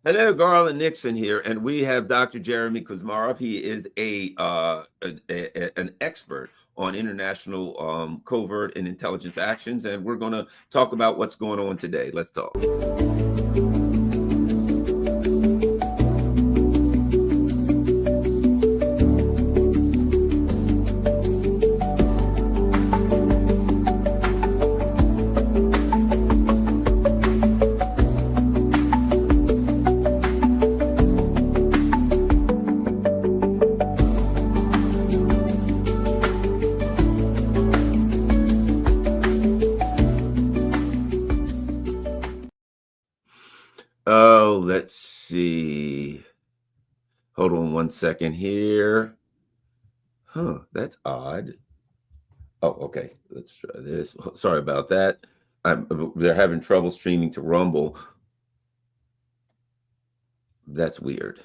Hello, Garland Nixon here, and we have Dr. Jeremy Kuzmarov. He is an expert on international covert and intelligence actions, and we're going to talk about what's going on today. Let's talk. Oh, let's see. Hold on one second here. That's odd. Oh, okay. Let's try this. Sorry about that. They're having trouble streaming to Rumble. That's weird.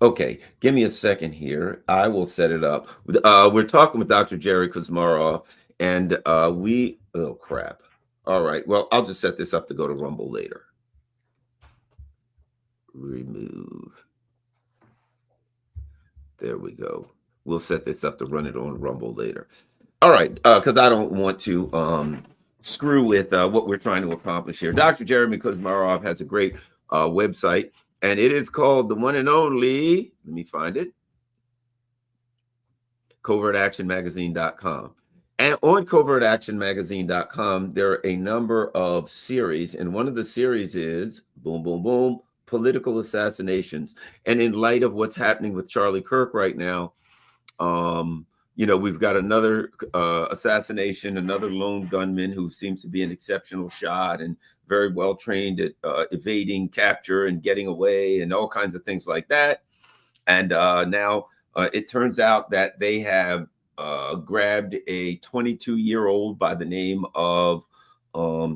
Okay, give me a second here. I will set it up. We're talking with Dr. Jerry Kuzmarov, and oh crap. All right, well, I'll just set this up to go to Rumble later. Remove. There we go. We'll set this up to run it on Rumble later. All right, because I don't want to screw with what we're trying to accomplish here. Dr. Jeremy Kuzmarov has a great website, and it is called the one and only, let me find it, covertactionmagazine.com. And on covertactionmagazine.com, there are a number of series, and one of the series is boom, boom, boom, political assassinations. And in light of what's happening with Charlie Kirk right now, we've got another assassination, another lone gunman who seems to be an exceptional shot and very well trained at evading capture and getting away and all kinds of things like that. And now it turns out that they have grabbed a 22-year-old by the name of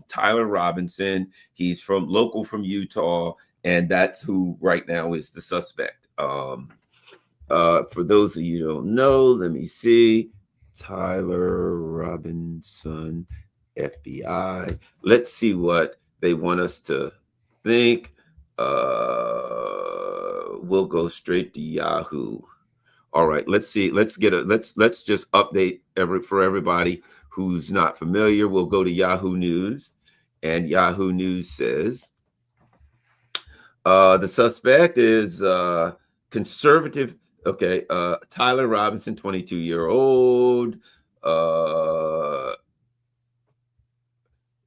Tyler Robinson. He's local from Utah, and that's who right now is the suspect. For those of you who don't know, let me see. Tyler Robinson, FBI. Let's see what they want us to think. We'll go straight to Yahoo. All right, let's see. Let's just update for everybody who's not familiar. We'll go to Yahoo News, and Yahoo News says the suspect is conservative. Okay, Tyler Robinson, 22-year-old.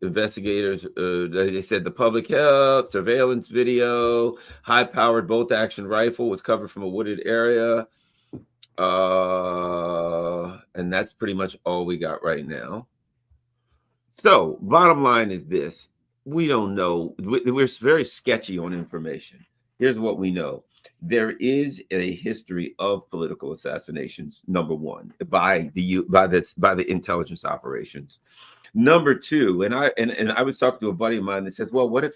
Investigators, they said the public health surveillance video, high-powered bolt-action rifle was covered from a wooded area. And that's pretty much all we got right now. So bottom line is this. We don't know. We're very sketchy on information. Here's what we know. There is a history of political assassinations, number one, by the intelligence operations. Number two, and I was talking to a buddy of mine that says, well, what if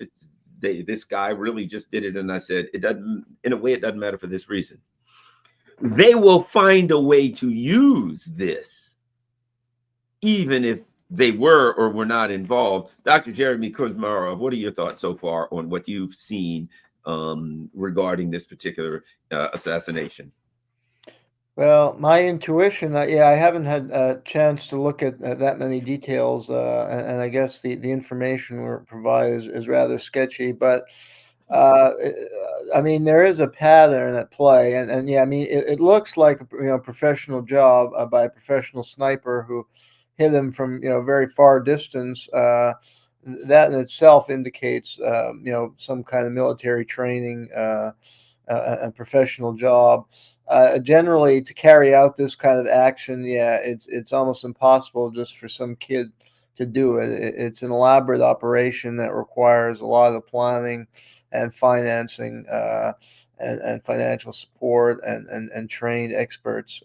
this guy really just did it? And I said, it doesn't matter for this reason. They will find a way to use this, even if they were or were not involved. Dr. Jeremy Kuzmarov, what are your thoughts so far on what you've seen regarding this particular assassination? Well, my intuition, I haven't had a chance to look at that many details, and I guess the information we're provided is rather sketchy. But I mean, there is a pattern at play, and yeah, I mean, it looks like a professional job by a professional sniper who hit him from very far distance. That in itself indicates some kind of military training and professional job. Generally, to carry out this kind of action, it's almost impossible just for some kid to do it. It's an elaborate operation that requires a lot of the planning and financing and financial support and trained experts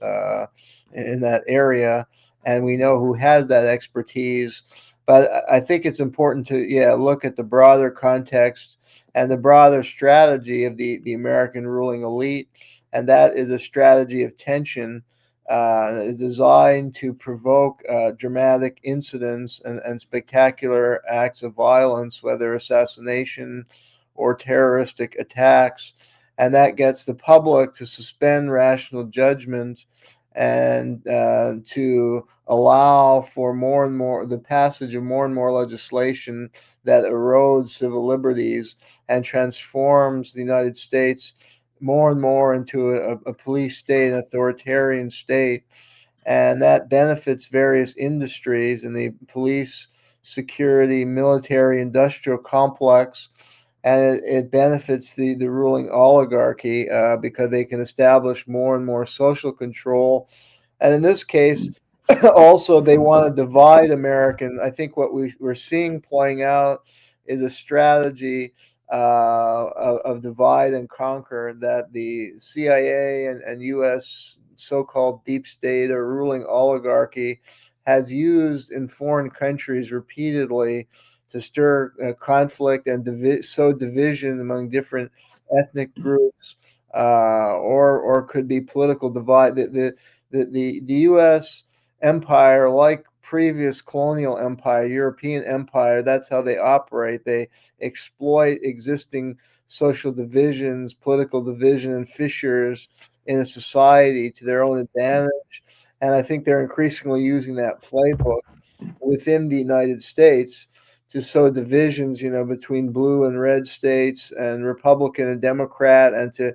in that area. And we know who has that expertise. But I think it's important to look at the broader context and the broader strategy of the American ruling elite. And that is a strategy of tension designed to provoke dramatic incidents and spectacular acts of violence, whether assassination or terroristic attacks. And that gets the public to suspend rational judgment and to allow for more and more the passage of more and more legislation that erodes civil liberties and transforms the United States more and more into a police state, an authoritarian state. And that benefits various industries in the police, security, military, industrial complex. And it benefits the ruling oligarchy because they can establish more and more social control. And in this case, also they want to divide American. I think what we're seeing playing out is a strategy of divide and conquer that the CIA and U.S. so-called deep state or ruling oligarchy has used in foreign countries repeatedly to stir conflict and sow division among different ethnic groups, or could be political divide. The U.S. empire, like previous colonial empire, European empire, that's how they operate. They exploit existing social divisions, political division, and fissures in a society to their own advantage. And I think they're increasingly using that playbook within the United States to sow divisions, between blue and red states and Republican and Democrat, and to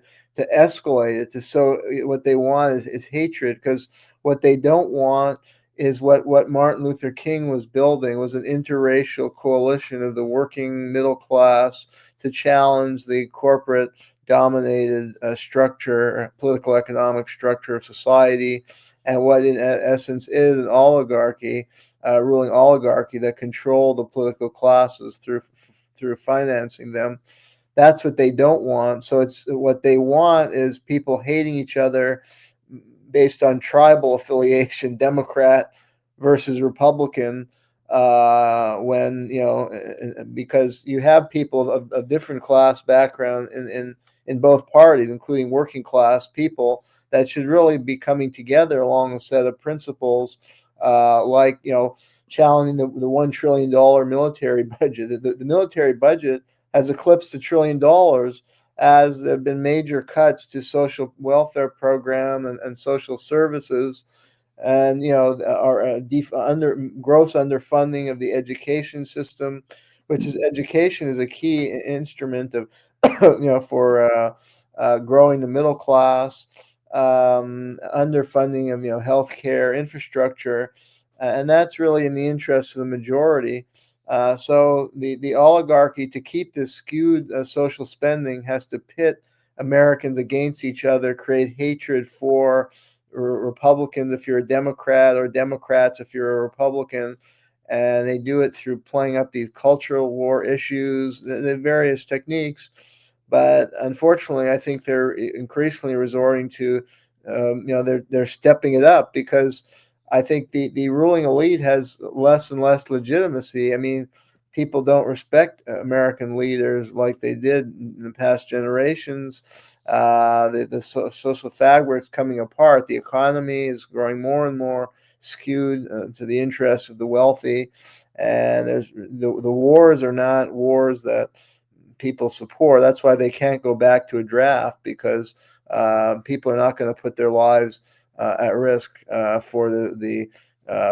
escalate it. To sow what they want is hatred, because what they don't want is what Martin Luther King was building was an interracial coalition of the working middle class to challenge the corporate dominated structure, political economic structure of society, and what in essence is an oligarchy, ruling oligarchy that control the political classes through financing them. That's what they don't want. So it's what they want is people hating each other based on tribal affiliation, Democrat versus Republican. When because you have people of different class background in both parties, including working class people, that should really be coming together along a set of principles, like challenging the $1 trillion military budget. The military budget has eclipsed $1 trillion, as there have been major cuts to social welfare program and social services, and our gross underfunding of the education system, which is education is a key instrument of for growing the middle class, underfunding of healthcare infrastructure, and that's really in the interest of the majority. So the oligarchy, to keep this skewed social spending, has to pit Americans against each other, create hatred for Republicans if you're a Democrat, or Democrats if you're a Republican. And they do it through playing up these cultural war issues, the various techniques. But unfortunately, I think they're increasingly resorting to, they're stepping it up, because I think the ruling elite has less and less legitimacy. I mean, people don't respect American leaders like they did in the past generations. The social fabric's coming apart. The economy is growing more and more skewed to the interests of the wealthy, and there's the wars are not wars that people support. That's why they can't go back to a draft, because people are not going to put their lives at risk for the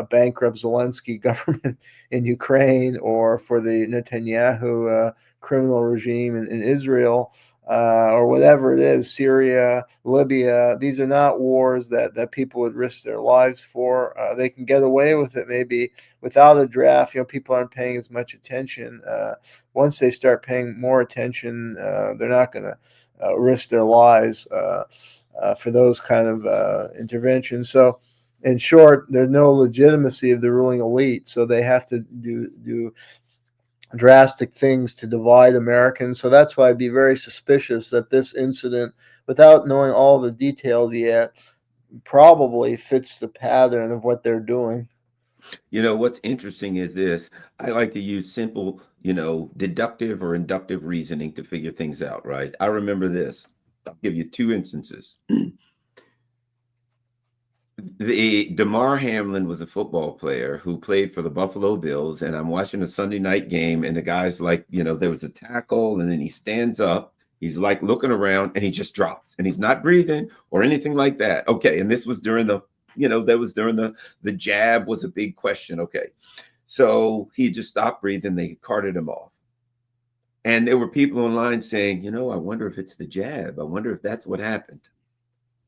bankrupt Zelensky government in Ukraine, or for the Netanyahu criminal regime in Israel, or whatever it is, Syria, Libya. These are not wars that people would risk their lives for. They can get away with it maybe without a draft. People aren't paying as much attention. Once they start paying more attention, they're not going to risk their lives for those kind of interventions. So, in short, there's no legitimacy of the ruling elite, so they have to do drastic things to divide Americans. So that's why I'd be very suspicious that this incident, without knowing all the details yet, probably fits the pattern of what they're doing. What's interesting is this. I like to use simple, deductive or inductive reasoning to figure things out, right? I remember this. I'll give you two instances. the Damar Hamlin was a football player who played for the Buffalo Bills, and I'm watching a Sunday night game, and the guy's like, there was a tackle, and then he stands up, he's like looking around, and he just drops, and he's not breathing or anything like that. Okay, and this was during the jab was a big question. Okay, so he just stopped breathing. They carted him off, and there were people online saying, I wonder if it's the jab. I wonder if that's what happened.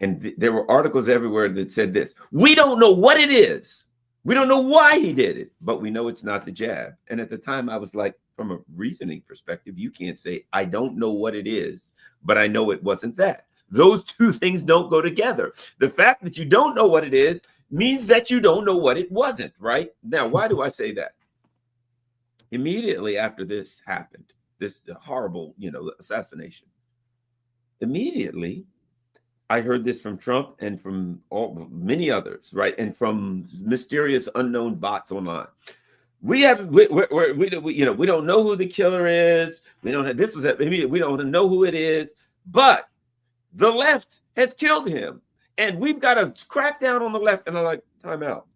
And there were articles everywhere that said this: we don't know what it is, we don't know why he did it, but we know it's not the jab. And at the time I was like, from a reasoning perspective, you can't say I don't know what it is, but I know it wasn't that. Those two things don't go together. The fact that you don't know what it is means that you don't know what it wasn't. Right now, why do I say that? Immediately after this happened, this horrible assassination, immediately I heard this from Trump and from many others, right? And from mysterious unknown bots online. We haven't, we don't know who the killer is. We don't have, this was immediate. We don't know who it is, but the left has killed him, and we've got to crack down on the left. And I'm like, time out.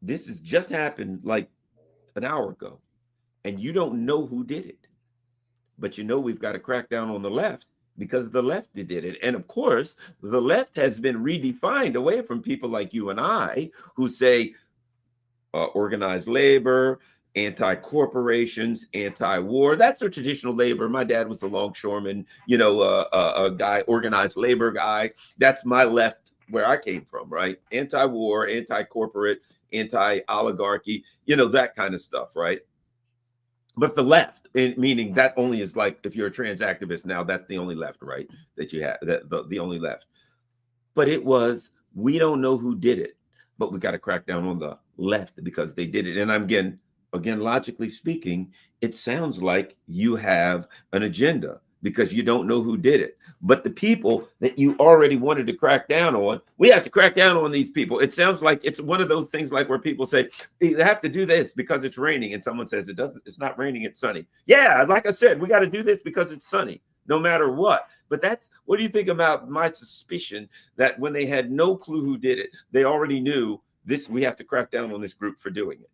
This has just happened like an hour ago, and you don't know who did it, but we've got to crack down on the left, because the left did it. And of course, the left has been redefined away from people like you and I who say organized labor, anti-corporations, anti-war. That's the traditional labor. My dad was a longshoreman, a guy, organized labor guy. That's my left, where I came from, right? Anti-war, anti-corporate, anti-oligarchy, that kind of stuff, right? But the left, meaning that only is like, if you're a trans activist now, that's the only left, right? That you have, the only left. But it was, we don't know who did it, but we got to crack down on the left because they did it. And again, logically speaking, it sounds like you have an agenda because you don't know who did it. But the people that you already wanted to crack down on, we have to crack down on these people. It sounds like it's one of those things like where people say, you have to do this because it's raining. And someone says, it's not raining, it's sunny. Yeah, like I said, we got to do this because it's sunny, no matter what. But what do you think about my suspicion that when they had no clue who did it, they already knew this, we have to crack down on this group for doing it?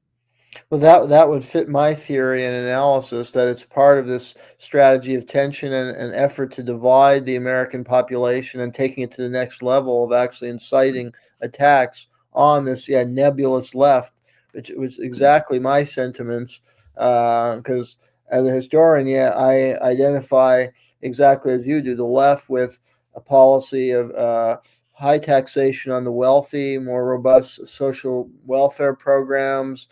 Well, that would fit my theory and analysis that it's part of this strategy of tension and effort to divide the American population and taking it to the next level of actually inciting attacks on this nebulous left, which was exactly my sentiments. Because as a historian, I identify exactly as you do the left with a policy of high taxation on the wealthy, more robust social welfare programs,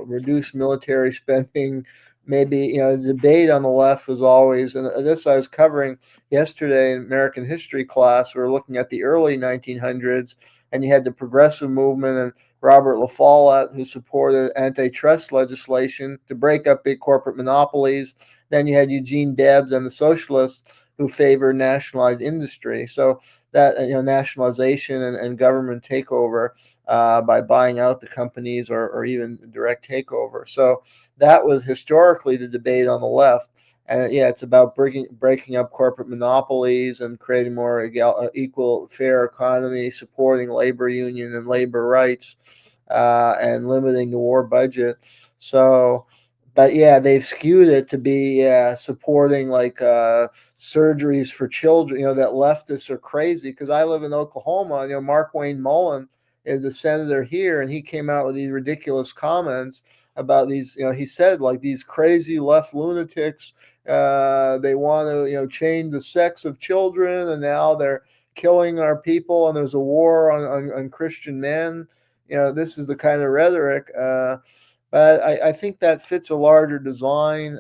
reduce military spending. Maybe, the debate on the left was always, and this I was covering yesterday in American history class. We were looking at the early 1900s, and you had the progressive movement and Robert La Follette, who supported antitrust legislation to break up big corporate monopolies. Then you had Eugene Debs and the socialists who favored nationalized industry. So that nationalization and government takeover by buying out the companies or even direct takeover. So that was historically the debate on the left. And it's about breaking up corporate monopolies and creating more equal, fair economy, supporting labor union and labor rights, and limiting the war budget. So, but they've skewed it to be supporting like surgeries for children. That leftists are crazy, because I live in Oklahoma. Mark Wayne Mullen is the senator here, and he came out with these ridiculous comments about these. He said like these crazy left lunatics. They want to change the sex of children, and now they're killing our people, and there's a war on Christian men. This is the kind of rhetoric. But I think that fits a larger design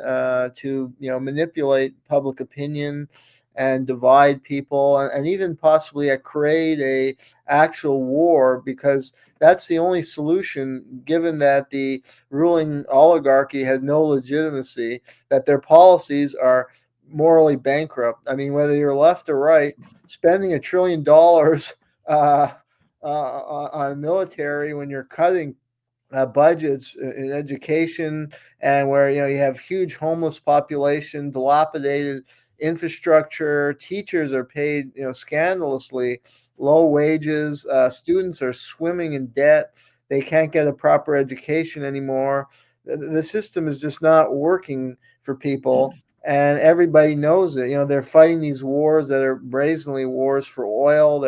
to manipulate public opinion and divide people, and even possibly create a actual war, because that's the only solution, given that the ruling oligarchy has no legitimacy, that their policies are morally bankrupt. I mean, whether you're left or right, spending $1 trillion on military when you're cutting budgets in education, and where you have huge homeless population, dilapidated infrastructure. Teachers are paid, scandalously low wages. Students are swimming in debt. They can't get a proper education anymore. The system is just not working for people, and everybody knows it. They're fighting these wars that are brazenly wars for oil.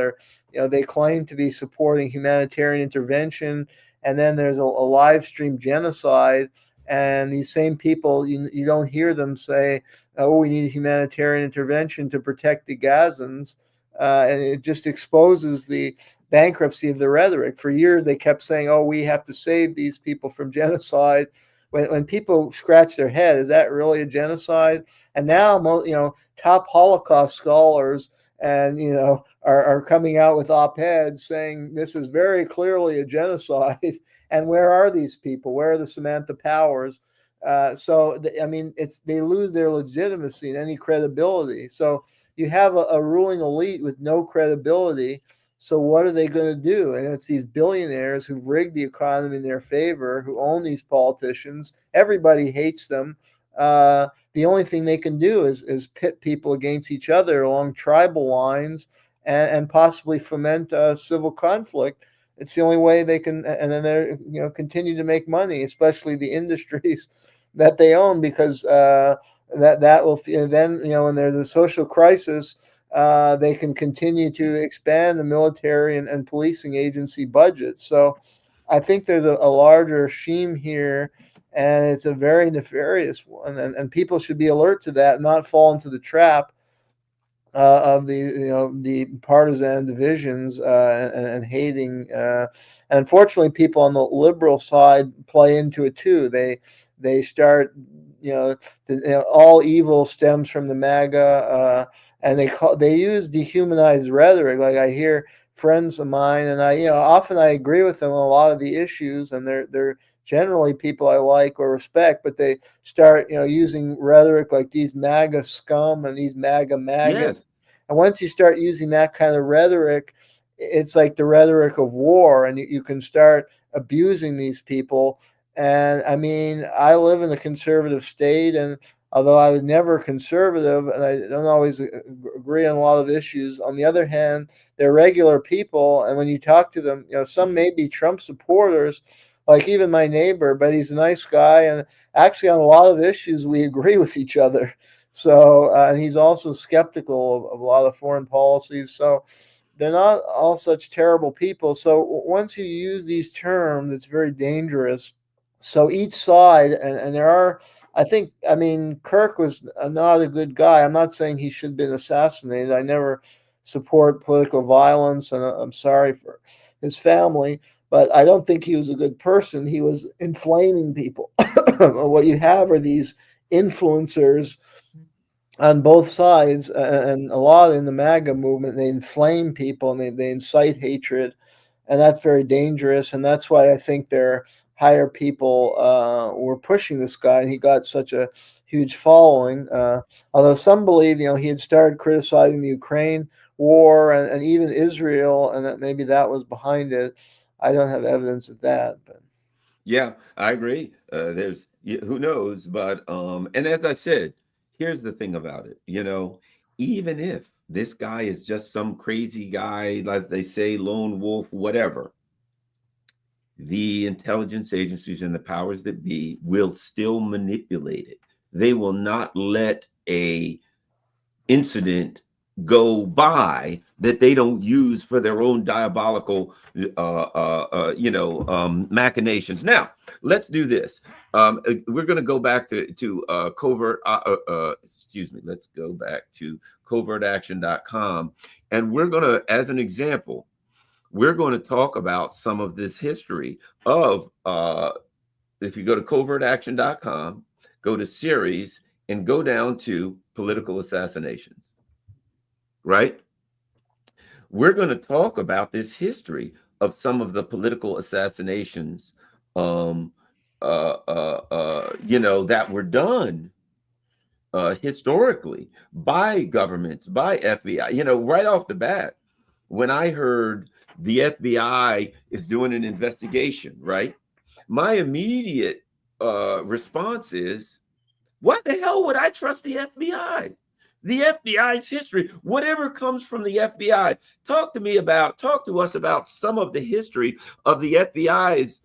They claim to be supporting humanitarian intervention, and then there's a live stream genocide. And these same people, you don't hear them say, "Oh, we need humanitarian intervention to protect the Gazans," and it just exposes the bankruptcy of the rhetoric. For years, they kept saying, "Oh, we have to save these people from genocide." When people scratch their head, is that really a genocide? And now, top Holocaust scholars and are coming out with op-eds saying this is very clearly a genocide. And where are these people? Where are the Samantha Powers? I mean, they lose their legitimacy and any credibility. So you have a ruling elite with no credibility. So what are they going to do? And it's these billionaires who've rigged the economy in their favor, who own these politicians. Everybody hates them. The only thing they can do is pit people against each other along tribal lines and possibly foment civil conflict. It's the only way they can, and then they're continue to make money, especially the industries that they own, because that will then when there's a social crisis, they can continue to expand the military and policing agency budgets. So I think there's a larger scheme here, and it's a very nefarious one, and people should be alert to that, and not fall into the trap of the partisan divisions and hating. And unfortunately, people on the liberal side play into it too. They start, all evil stems from the MAGA, and they use dehumanized rhetoric. Like, I hear friends of mine, and I often I agree with them on a lot of the issues, and they're generally people I like or respect, but they start using rhetoric like these MAGA scum and these MAGA maggots. Yes. And once you start using that kind of rhetoric, it's like the rhetoric of war, and you can start abusing these people. And I mean, I live in a conservative state, and although I was never conservative, and I don't always agree on a lot of issues, on the other hand, they're regular people, and when you talk to them, some may be Trump supporters, like even my neighbor, but he's a nice guy, and actually on a lot of issues we agree with each other. So, and he's also skeptical of a lot of foreign policies. So, they're not all such terrible people. So, once you use these terms, it's very dangerous. So, each side, and there are, I mean, Kirk was not a good guy. I'm not saying he should have been assassinated. I never support political violence, and I'm sorry for his family. But I don't think he was a good person. He was inflaming people. What you have are these influencers on both sides, and a lot in the MAGA movement. They inflame people, and they incite hatred, and that's very dangerous. And that's why I think their higher people were pushing this guy, and he got such a huge following. Although some believe, he had started criticizing the Ukraine war and even Israel, and that maybe that was behind it. I don't have evidence of that, but Yeah, I agree. Who knows, but and as I said, here's the thing about it. Even if this guy is just some crazy guy, like they say, lone wolf, whatever, the intelligence agencies and the powers that be will still manipulate it. They will not let a incident go by that they don't use for their own diabolical machinations. Now let's do this. We're going to go back to covert excuse me, let's go back to covertaction.com, and we're going to, as an example, we're going to talk about some of this history of if you go to covertaction.com, go to series, and go down to political assassinations, right? We're going to talk about this history of some of the political assassinations, that were done historically by governments, by FBI. Right off the bat, when I heard the FBI is doing an investigation, right? My immediate response is, why the hell would I trust the FBI? The FBI's history, whatever comes from the FBI. Talk to us about some of the history of the FBI's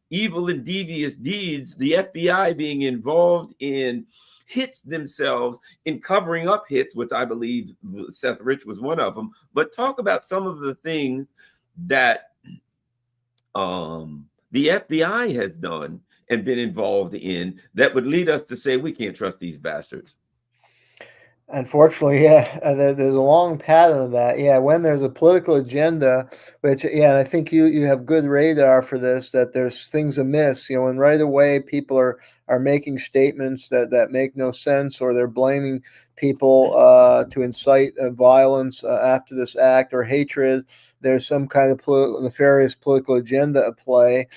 evil and devious deeds, the FBI being involved in hits themselves, in covering up hits, which I believe Seth Rich was one of them. But talk about some of the things that the FBI has done and been involved in that would lead us to say we can't trust these bastards. Unfortunately, yeah, there's a long pattern of that. Yeah, when there's a political agenda, which, yeah, and I think you have good radar for this, that there's things amiss. You know, and right away people are making statements that make no sense, or they're blaming people to incite violence after this act or hatred. There's some kind of nefarious political agenda at play,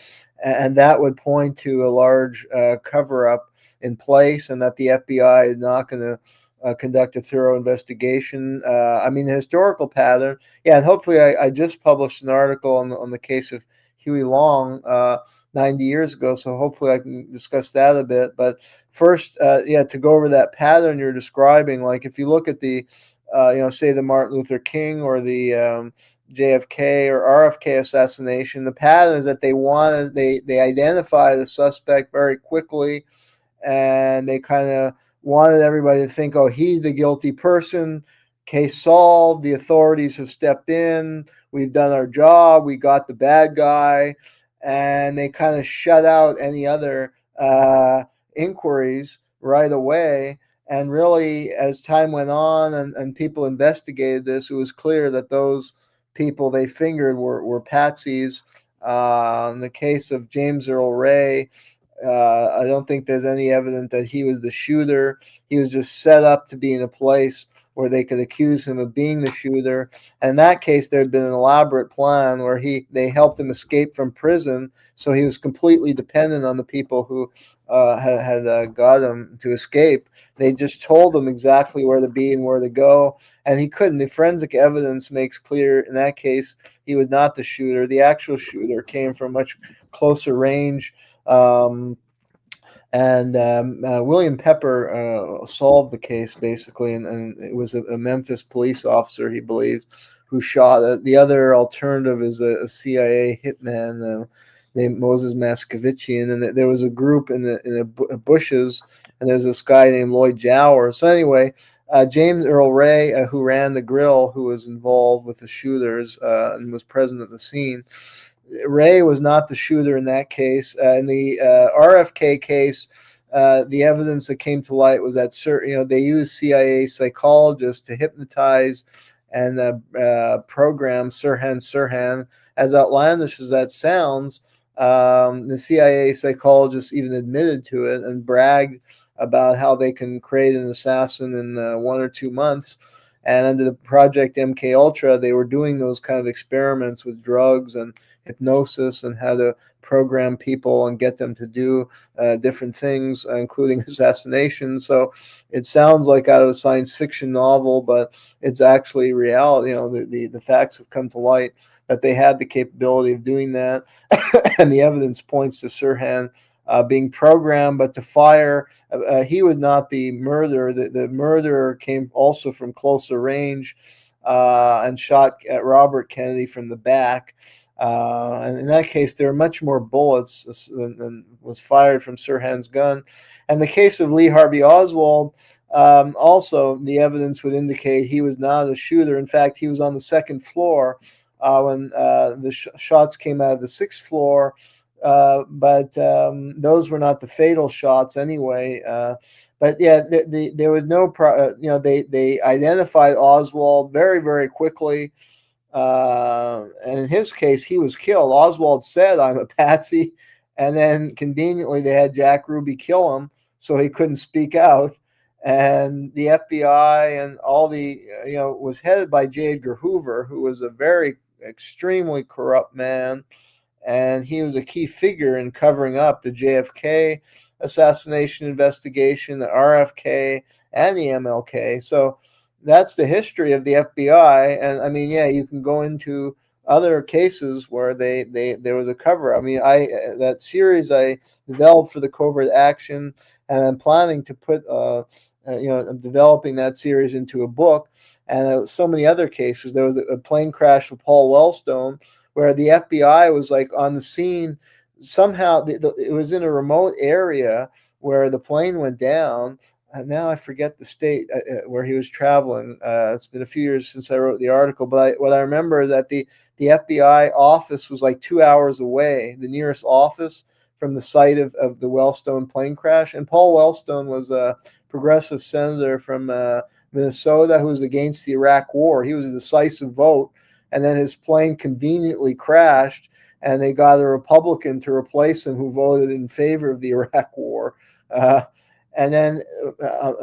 and that would point to a large cover up in place, and that the FBI is not going to conduct a thorough investigation. I mean, the historical pattern, yeah, and hopefully, I just published an article on the case of Huey Long 90 years ago, so hopefully I can discuss that a bit. But first, yeah, to go over that pattern you're describing, like if you look at the, say the Martin Luther King or the JFK or RFK assassination, the pattern is that they identified a suspect very quickly, and they kind of wanted everybody to think, oh, he's the guilty person. Case solved. The authorities have stepped in. We've done our job. We got the bad guy. And they kind of shut out any other inquiries right away. And really, as time went on and people investigated this, it was clear that those people they fingered were patsies. In the case of James Earl Ray, I don't think there's any evidence that he was the shooter. He was just set up to be in a place where they could accuse him of being the shooter. And in that case, there had been an elaborate plan where they helped him escape from prison. So he was completely dependent on the people who had got him to escape. They just told him exactly where to be and where to go. And he couldn't. The forensic evidence makes clear in that case he was not the shooter. The actual shooter came from much closer range. William Pepper solved the case basically, and it was a Memphis police officer, he believes, who shot it. The other alternative is a CIA hitman named Moses Moscovichian, and there was a group in the bushes, and there's this guy named Lloyd Jower. So anyway, James Earl Ray, who ran the grill, who was involved with the shooters and was present at the scene. Ray was not the shooter in that case. In the RFK case, the evidence that came to light was that they used CIA psychologists to hypnotize and program Sirhan. As outlandish as that sounds, the CIA psychologists even admitted to it and bragged about how they can create an assassin in 1 or 2 months. And under the Project MK Ultra, they were doing those kind of experiments with drugs and hypnosis and how to program people and get them to do different things, including assassination. So it sounds like out of a science fiction novel, but it's actually reality. The facts have come to light that they had the capability of doing that. And the evidence points to Sirhan being programmed, but to fire. He was not the murderer. The murderer came also from closer range and shot at Robert Kennedy from the back. And in that case, there were much more bullets than was fired from Sirhan's gun. And the case of Lee Harvey Oswald, also the evidence would indicate he was not a shooter. In fact, he was on the second floor when the shots came out of the sixth floor. But those were not the fatal shots anyway. But yeah, there was no, they identified Oswald very, very quickly. And in his case, he was killed. Oswald said, "I'm a patsy." And then conveniently, they had Jack Ruby kill him, so he couldn't speak out. And the FBI and all was headed by J. Edgar Hoover, who was a very extremely corrupt man. And he was a key figure in covering up the JFK assassination investigation, the RFK, and the MLK. So that's the history of the FBI. And I mean, yeah, you can go into other cases where there was a cover. I mean, that series I developed for the Covert Action, and I'm planning to put of developing that series into a book. And so many other cases. There was a plane crash with Paul Wellstone where the FBI was like on the scene. Somehow it was in a remote area where the plane went down. Now I forget the state where he was traveling. It's been a few years since I wrote the article, but what I remember is that the FBI office was like 2 hours away, the nearest office from the site of the Wellstone plane crash. And Paul Wellstone was a progressive senator from Minnesota who was against the Iraq War. He was a decisive vote, and then his plane conveniently crashed, and they got a Republican to replace him who voted in favor of the Iraq War. And then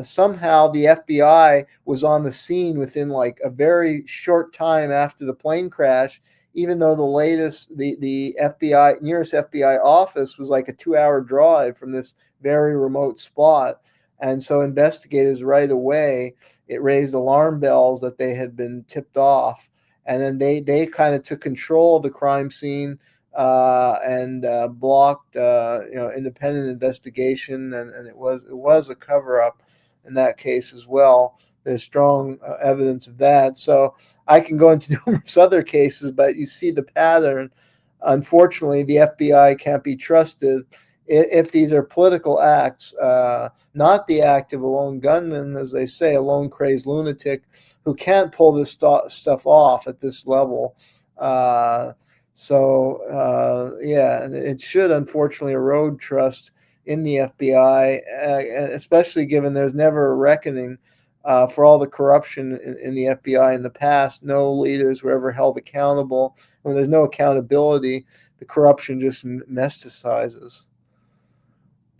somehow the FBI was on the scene within like a very short time after the plane crash, even though the FBI nearest FBI office was like a 2 hour drive from this very remote spot. And so investigators right away, it raised alarm bells that they had been tipped off. And then they kind of took control of the crime scene and blocked independent investigation, and it was a cover up in that case as well. There's strong evidence of that. So I can go into numerous other cases, but you see the pattern. Unfortunately, the FBI can't be trusted if these are political acts, not the act of a lone gunman, as they say, a lone crazed lunatic who can't pull this stuff off at this level. And it should unfortunately erode trust in the FBI, especially given there's never a reckoning for all the corruption in the FBI in the past. No leaders were ever held accountable. When there's no accountability, the corruption just metastasizes.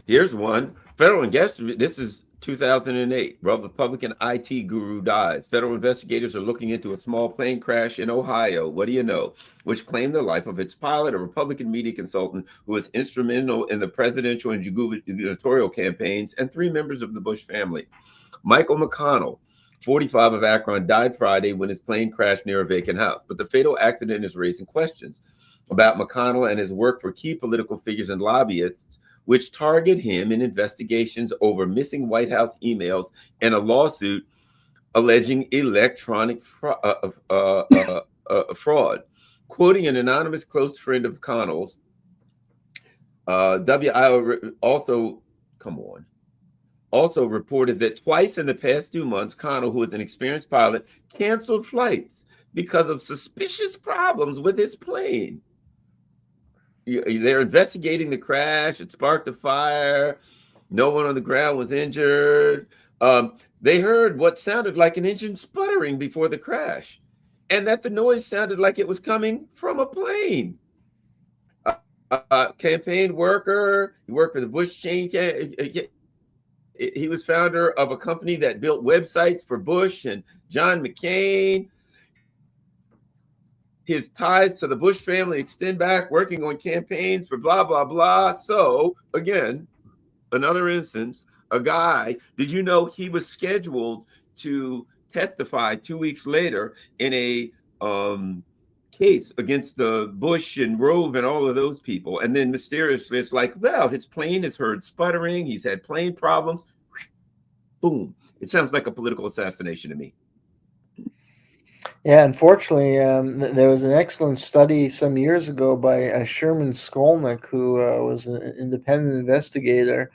Here's one. Federal investigation. This is 2008. Republican IT guru dies. Federal investigators are looking into a small plane crash in Ohio. What do you know? Which claimed the life of its pilot, a Republican media consultant who was instrumental in the presidential and gubernatorial campaigns, and 3 members of the Bush family. Michael McConnell, 45, of Akron, died Friday when his plane crashed near a vacant house. But the fatal accident is raising questions about McConnell and his work for key political figures and lobbyists, which target him in investigations over missing White House emails and a lawsuit alleging electronic fraud. Quoting an anonymous close friend of Connell's, WIO also reported that twice in the past 2 months, Connell, who is an experienced pilot, canceled flights because of suspicious problems with his plane. They're investigating the crash. It sparked a fire. No one on the ground was injured. They heard what sounded like an engine sputtering before the crash, and that the noise sounded like it was coming from a plane. Campaign worker. He worked for the Bush change. He was founder of a company that built websites for Bush and John McCain. His ties to the Bush family extend back, working on campaigns for blah, blah, blah. So, again, another instance, a guy, did you know he was scheduled to testify 2 weeks later in a case against the Bush and Rove and all of those people? And then mysteriously, it's like, well, his plane has heard sputtering. He's had plane problems. Boom. It sounds like a political assassination to me. Yeah, unfortunately, there was an excellent study some years ago by Sherman Skolnick, who was an independent investigator,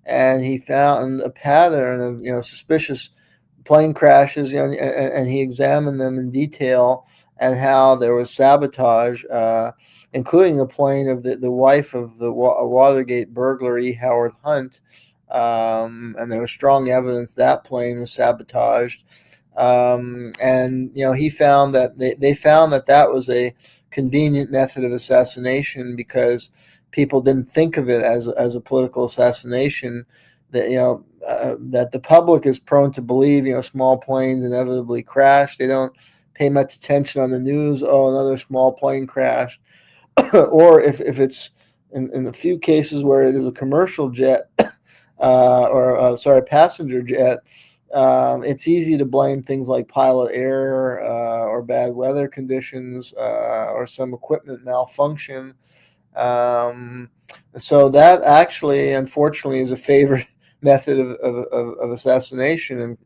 and he found a pattern of suspicious plane crashes, and he examined them in detail, and how there was sabotage, including the plane of the wife of the Watergate burglar, E. Howard Hunt, and there was strong evidence that plane was sabotaged. And he found that they found that was a convenient method of assassination, because people didn't think of it as a political assassination. That that the public is prone to believe small planes inevitably crash. They don't pay much attention on the news. Oh, another small plane crashed. Or if it's in a few cases where it is a commercial jet passenger jet. It's easy to blame things like pilot error or bad weather conditions or some equipment malfunction. So that actually, unfortunately, is a favorite method of assassination, and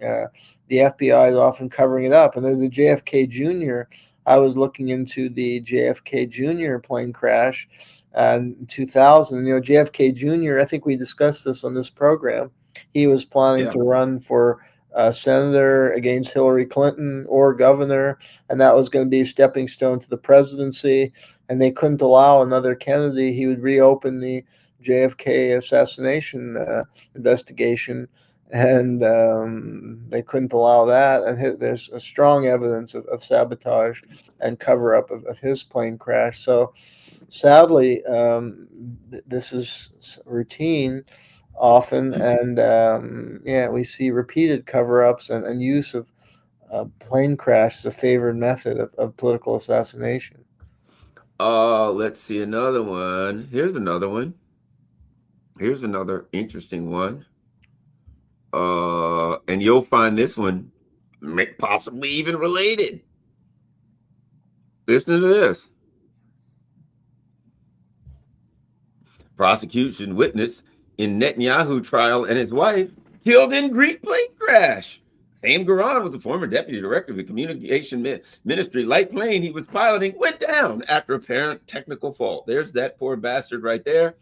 the FBI is often covering it up. And there's the JFK Jr. I was looking into the JFK Jr. plane crash in 2000. JFK Jr., I think we discussed this on this program. He was planning Yeah. to run for senator against Hillary Clinton or governor, and that was going to be a stepping stone to the presidency. And they couldn't allow another Kennedy. He would reopen the JFK assassination investigation, and they couldn't allow that. And there's a strong evidence of sabotage and cover up of his plane crash. So sadly, this is routine often, and yeah, we see repeated cover-ups and use of plane crash as a favored method of political assassination. Let's see another one. Here's another one. Here's another interesting one. And you'll find this one possibly even related. Listen to this. Prosecution witness in Netanyahu trial and his wife killed in Greek plane crash. Haim Garan was the former deputy director of the communication ministry. Light plane he was piloting went down after apparent technical fault. There's that poor bastard right there.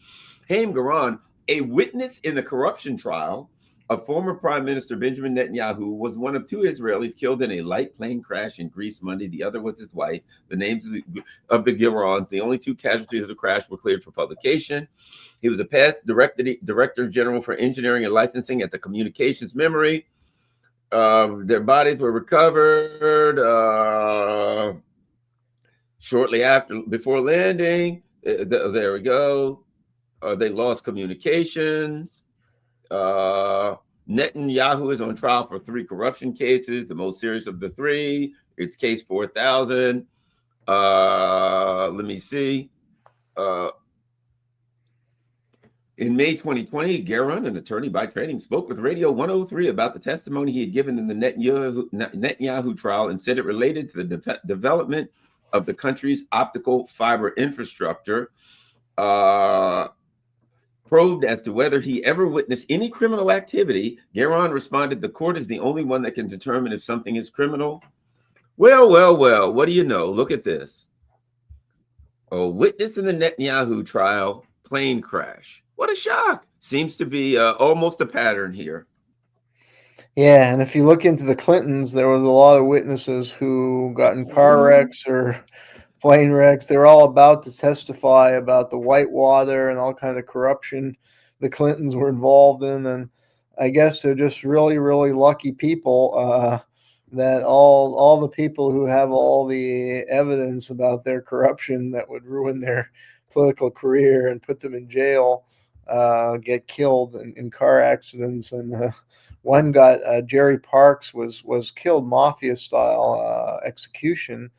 Haim Garan, a witness in the corruption trial of former Prime Minister Benjamin Netanyahu, was one of two Israelis killed in a light plane crash in Greece Monday. The other was his wife. The names of the Garans, the only two casualties of the crash, were cleared for publication. He was a past director general for engineering and licensing at the Communications Memory. Their bodies were recovered shortly before landing. There we go. They lost communications. Netanyahu is on trial for 3 corruption cases, the most serious of the 3. It's case 4000. Let me see. In May 2020, Garan, an attorney by training, spoke with Radio 103 about the testimony he had given in the Netanyahu trial and said it related to the development of the country's optical fiber infrastructure. Probed as to whether he ever witnessed any criminal activity, Garan responded, "The court is the only one that can determine if something is criminal." Well, what do you know? Look at this. A witness in the Netanyahu trial, plane crash. What a shock. Seems to be almost a pattern here. Yeah, and if you look into the Clintons, there was a lot of witnesses who got in car wrecks or plane wrecks. They were all about to testify about the Whitewater and all kind of corruption the Clintons were involved in. And I guess they're just really, really lucky people that all the people who have all the evidence about their corruption that would ruin their political career and put them in jail get killed in car accidents. And one got Jerry Parks was killed mafia style execution.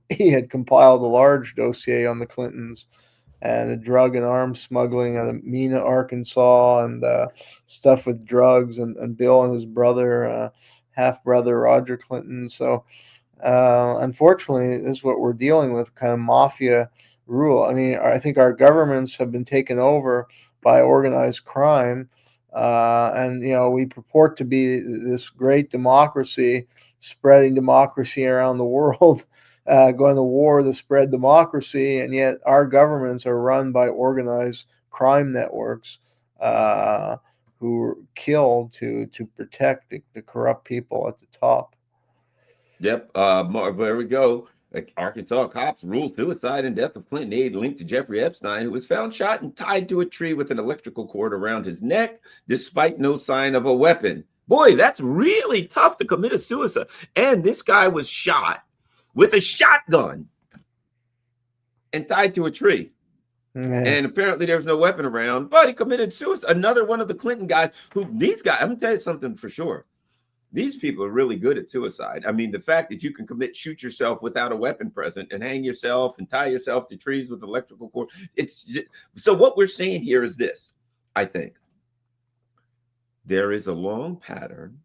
He had compiled a large dossier on the Clintons and the drug and arms smuggling out of Mena, Arkansas, and stuff with drugs, and Bill and his brother, half brother Roger Clinton. So unfortunately, this is what we're dealing with, kind of mafia rule. I mean, I think our governments have been taken over by organized crime. And we purport to be this great democracy, spreading democracy around the world, going to war to spread democracy, and yet our governments are run by organized crime networks who kill to protect the corrupt people at the top. Yep. There we go. Arkansas cops ruled suicide and death of Clinton aide linked to Jeffrey Epstein, who was found shot and tied to a tree with an electrical cord around his neck, despite no sign of a weapon. Boy, that's really tough to commit a suicide. And this guy was shot with a shotgun and tied to a tree. Yeah. And apparently there was no weapon around, but he committed suicide. Another one of the Clinton guys I'm going to tell you something for sure. These people are really good at suicide. I mean, the fact that you can shoot yourself without a weapon present and hang yourself and tie yourself to trees with electrical cord. So what we're saying here is this. I think there is a long pattern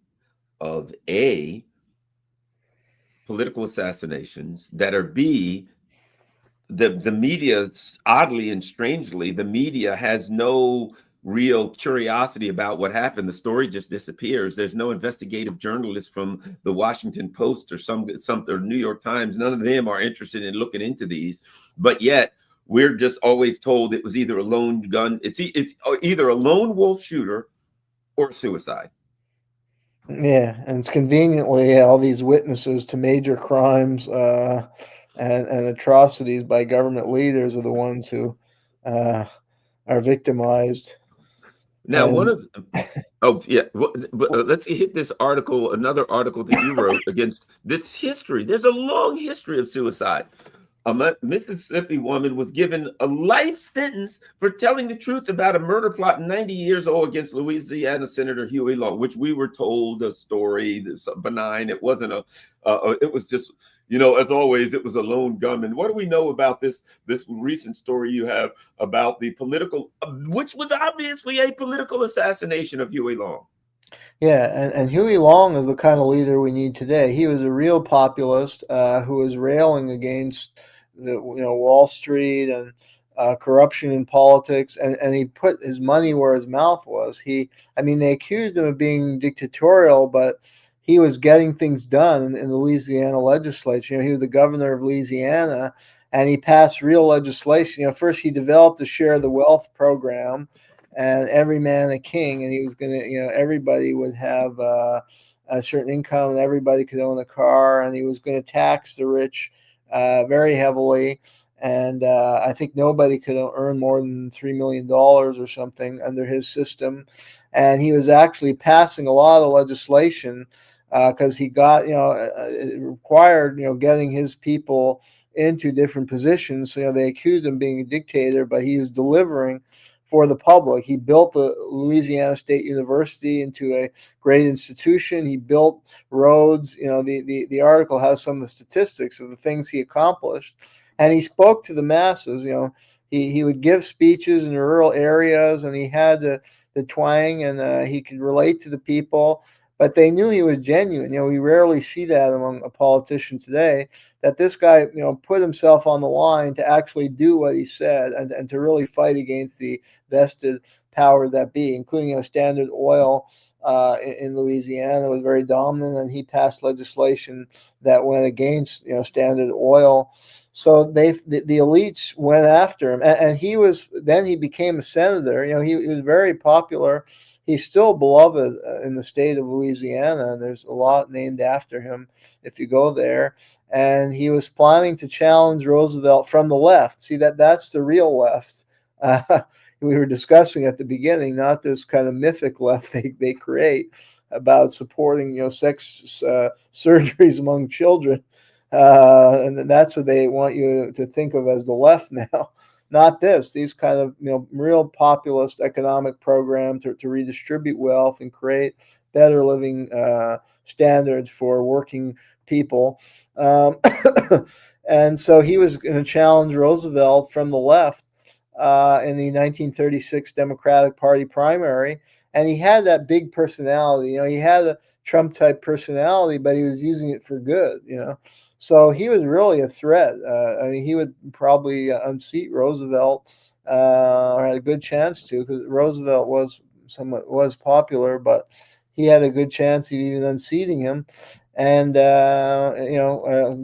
of A, political assassinations that are B, the media, oddly and strangely, the media has no real curiosity about what happened. The story just disappears. There's no investigative journalists from the Washington Post or some or New York Times. None of them are interested in looking into these, but yet we're just always told it was either a lone gun. It's either a lone wolf shooter or suicide. Yeah, and it's conveniently all these witnesses to major crimes and atrocities by government leaders are the ones who uh, are victimized. Now, one And of oh yeah, but let's hit this article, another article that you wrote against this history. There's a long history of suicide. A Mississippi woman was given a life sentence for telling the truth about a murder plot 90 years old against Louisiana Senator Huey Long, which we were told a story that's benign. It wasn't it was just, as always, it was a lone gunman. What do we know about this recent story you have about the political, which was obviously a political assassination of Huey Long? yeah, and Huey Long is the kind of leader we need today. He was a real populist who was railing against the Wall Street and corruption in politics, and he put his money where his mouth was. I mean, they accused him of being dictatorial, but he was getting things done in the Louisiana legislature. He was the governor of Louisiana, and he passed real legislation. First he developed the share of the wealth program, and every man a king, and he was going to, everybody would have a certain income, and everybody could own a car, and he was going to tax the rich very heavily. And I think nobody could earn more than $3 million or something under his system. And he was actually passing a lot of legislation because he got, it required, getting his people into different positions. So, they accused him of being a dictator, but he was delivering for the public. He built the Louisiana State University into a great institution. He built roads. The article has some of the statistics of the things he accomplished, and he spoke to the masses. He would give speeches in rural areas, and he had the twang, and he could relate to the people. But they knew he was genuine. We rarely see that among a politician today, that this guy, put himself on the line to actually do what he said, and to really fight against the vested power that be, including, Standard Oil in Louisiana was very dominant, and he passed legislation that went against, Standard Oil. So the elites went after him, and he became a senator. He was very popular. He's still beloved in the state of Louisiana, and there's a lot named after him if you go there. And he was planning to challenge Roosevelt from the left. See, that's the real left. We were discussing at the beginning, not this kind of mythic left they create about supporting, sex surgeries among children. And that's what they want you to think of as the left now. Not these kind of real populist economic program to redistribute wealth and create better living standards for working people. And so he was going to challenge Roosevelt from the left in the 1936 Democratic Party primary. And he had that big personality. He had a Trump type personality, but he was using it for good. So he was really a threat. I mean, he would probably unseat Roosevelt, or had a good chance to, because Roosevelt was popular, but he had a good chance of even unseating him, and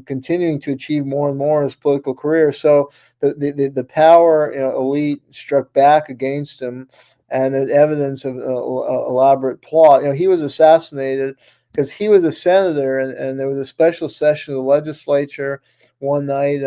continuing to achieve more and more in his political career. So the power elite struck back against him, and there's evidence of elaborate plot. He was assassinated because he was a senator, and there was a special session of the legislature one night,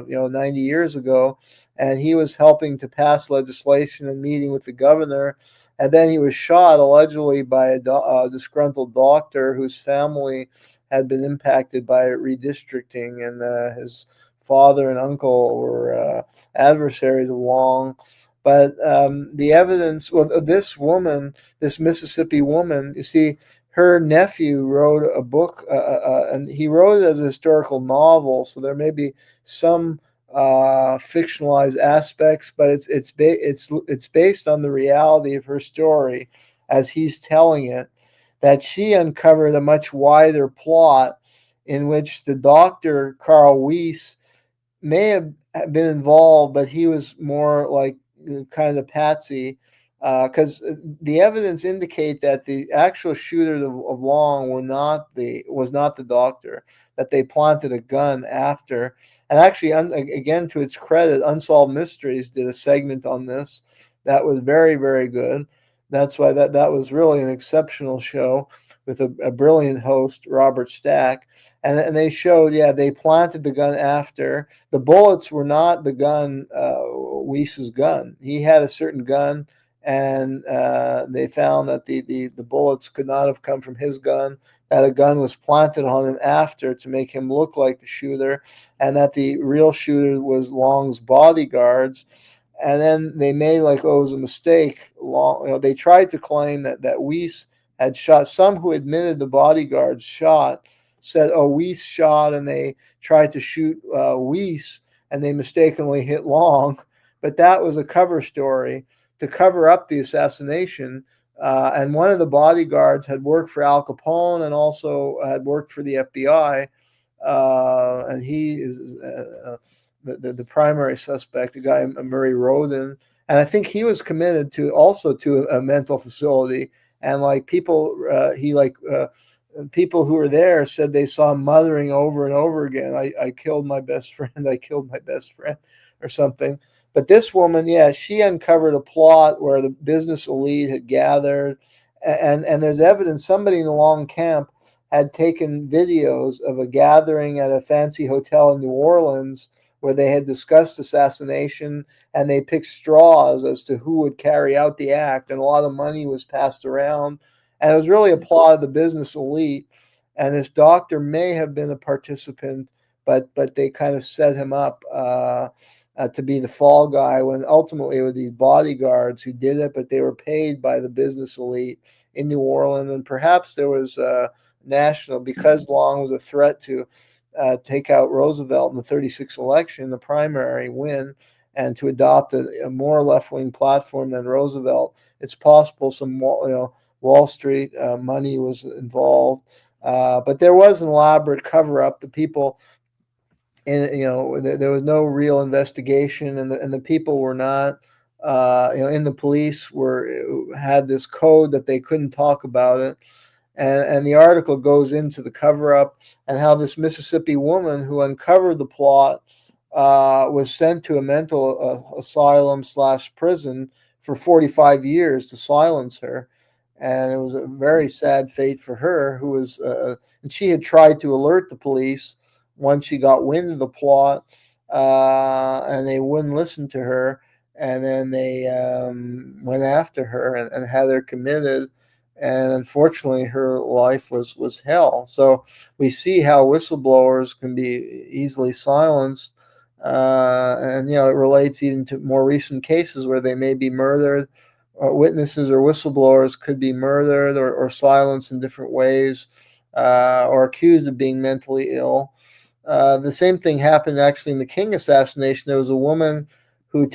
90 years ago, and he was helping to pass legislation and meeting with the governor, and then he was shot allegedly by a disgruntled doctor whose family had been impacted by redistricting, and his father and uncle were adversaries of Long. But the evidence, well, this Mississippi woman, you see, her nephew wrote a book, and he wrote it as a historical novel. So there may be some fictionalized aspects, but it's based on the reality of her story as he's telling it. That she uncovered a much wider plot in which the doctor Carl Weiss may have been involved, but he was more like kind of patsy. because the evidence indicate that the actual shooter of Long was not the doctor, that they planted a gun after. And actually, again, to its credit, Unsolved Mysteries did a segment on this that was very, very good. That's why that was really an exceptional show with a brilliant host, Robert Stack. And they showed, yeah, they planted the gun after. The bullets were not the gun, Weiss's gun. He had a certain gun, and they found that the bullets could not have come from his gun, that a gun was planted on him after to make him look like the shooter, and that the real shooter was Long's bodyguards. And then they made like, oh, it was a mistake. Long, they tried to claim that Weiss had shot. Some who admitted the bodyguards shot said, oh, Weiss shot, and they tried to shoot Weiss, and they mistakenly hit Long. But that was a cover story to cover up the assassination. And one of the bodyguards had worked for Al Capone and also had worked for the FBI. And he is the primary suspect, a guy, Murray Roden. And I think he was committed to a mental facility. And like people, people who were there said they saw him muttering over and over again, I killed my best friend, I killed my best friend, or something. But this woman, yeah, she uncovered a plot where the business elite had gathered, and there's evidence somebody in the Long camp had taken videos of a gathering at a fancy hotel in New Orleans where they had discussed assassination, and they picked straws as to who would carry out the act, and a lot of money was passed around, and it was really a plot of the business elite. And this doctor may have been a participant, but they kind of set him up to be the fall guy, when ultimately it were these bodyguards who did it, but they were paid by the business elite in New Orleans. And perhaps there was national, because Long was a threat to take out Roosevelt in the 1936 election, the primary win, and to adopt a more left-wing platform than Roosevelt. It's possible some Wall Street money was involved, but there was an elaborate cover-up. The people, there was no real investigation, and the people were not, in the police had this code that they couldn't talk about it. And the article goes into the cover-up and how this Mississippi woman who uncovered the plot was sent to a mental asylum / prison for 45 years to silence her. And it was a very sad fate for her, who was, and she had tried to alert the police once she got wind of the plot, and they wouldn't listen to her. And then they went after her and had her committed. And unfortunately, her life was hell. So we see how whistleblowers can be easily silenced. And, it relates even to more recent cases where they may be murdered. Witnesses or whistleblowers could be murdered or silenced in different ways, or accused of being mentally ill. The same thing happened actually in the King assassination. There was a woman who